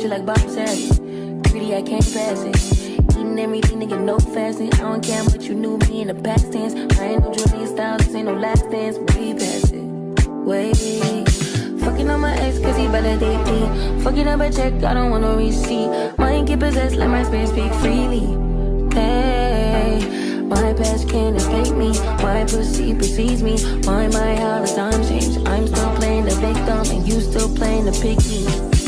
you like Bob Saget. Greedy, I can't pass it. Eating everything to get no fasting. I don't care what you knew me in the past tense. I ain't no Julia Styles, this ain't no last dance. Way past it. Way. Fucking on my ex cause he validate me. Fucking up a check, I don't want no receipt. Mind get possessed, let my spirit speak freely. Hey, my past can't escape me. My pussy precedes me. Why my how the time change? I'm still playing the victim and you still playing the picky.